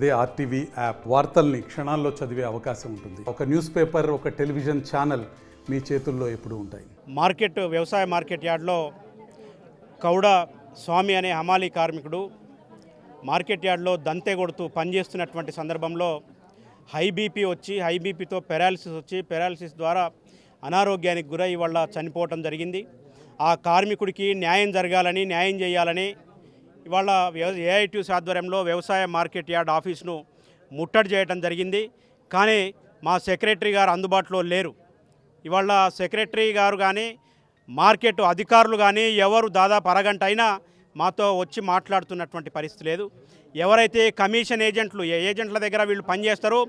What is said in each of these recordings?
అదే RTV app వార్తల్ని క్షణాల్లో చదివే అవకాశం ఉంటుంది. ఒక న్యూస్ పేపర్, ఒక టెలివిజన్ ఛానల్ మీ చేతుల్లో ఎప్పుడూ ఉంటాయి. వ్యవసాయ మార్కెట్ యార్డ్లో కౌడ స్వామి అనే హమాలీ కార్మికుడు మార్కెట్ యార్డ్లో దంతే కొడుతూ పనిచేస్తున్నటువంటి సందర్భంలో హై బీపీతో పెరాలసిస్ ద్వారా అనారోగ్యానికి గురై ఇవాళ చనిపోవటం జరిగింది. ఆ కార్మికుడికి న్యాయం చేయాలని ఇవాళ ఏఐటీయూసీ ఆధ్వర్యంలో వ్యవసాయ మార్కెట్ యార్డ్ ఆఫీస్ను ముట్టడి చేయడం జరిగింది. కానీ మా సెక్రటరీ గారు అందుబాటులో లేరు. ఇవాళ సెక్రటరీ గారు కానీ మార్కెట్ అధికారులు కానీ ఎవరు దాదాపు అరగంట అయినా మాతో వచ్చి మాట్లాడుతున్నటువంటి పరిస్థితి లేదు. ఎవరైతే కమిషన్ ఏజెంట్ల దగ్గర వీళ్ళు పనిచేస్తారో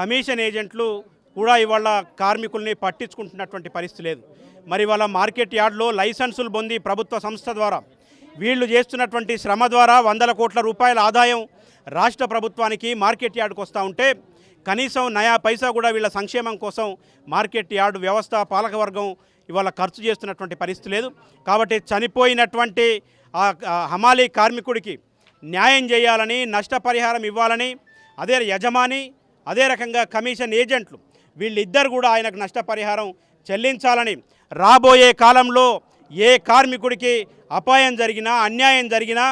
కమిషన్ ఏజెంట్లు కూడా ఇవాళ కార్మికుల్ని పట్టించుకుంటున్నటువంటి పరిస్థితి లేదు. మరి ఇవాళ మార్కెట్ యార్డ్లో లైసెన్సులు పొంది ప్రభుత్వ సంస్థ ద్వారా వీళ్ళు చేస్తున్నటువంటి శ్రమ ద్వారా వందల కోట్ల రూపాయల ఆదాయం రాష్ట్ర ప్రభుత్వానికి మార్కెట్ యార్డుకు వస్తూ ఉంటే కనీసం నయా పైసా కూడా వీళ్ళ సంక్షేమం కోసం మార్కెట్ యార్డు వ్యవస్థ పాలకవర్గం ఇవాళ ఖర్చు చేస్తున్నటువంటి పరిస్థితి లేదు. కాబట్టి చనిపోయినటువంటి ఆ హమాలీ కార్మికుడికి న్యాయం చేయాలని, నష్టపరిహారం ఇవ్వాలని అదే యజమాని అదే రకంగా కమిషన్ ఏజెంట్లు వీళ్ళిద్దరు కూడా ఆయనకు నష్టపరిహారం చెల్లించాలని, రాబోయే కాలంలో ఏ కార్మికుడికి అపాయం జరిగినా అన్యాయం జరిగినా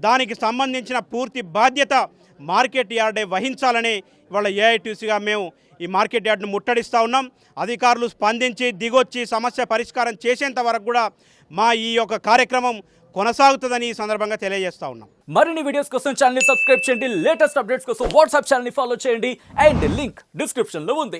దానికి సంబంధించిన పూర్తి బాధ్యత మార్కెట్ యార్డే వహించాలని ఇవాళ ఏఐటీసీగా మేము ఈ మార్కెట్ యార్డ్ను ముట్టడిస్తూ ఉన్నాం. అధికారులు స్పందించి దిగొచ్చి సమస్య పరిష్కారం చేసేంత వరకు కూడా మా ఈ యొక్క కార్యక్రమం కొనసాగుతుందని ఈ సందర్భంగా తెలియజేస్తూ ఉన్నాం. మరిన్ని వీడియోస్ కోసం ఛానల్ ని సబ్స్క్రైబ్ చేయండి. లేటెస్ట్ అప్డేట్స్ కోసం వాట్సాప్ ఛానల్ ని ఫాలో చేయండి. అండ్ లింక్ డిస్క్రిప్షన్ లో ఉంది.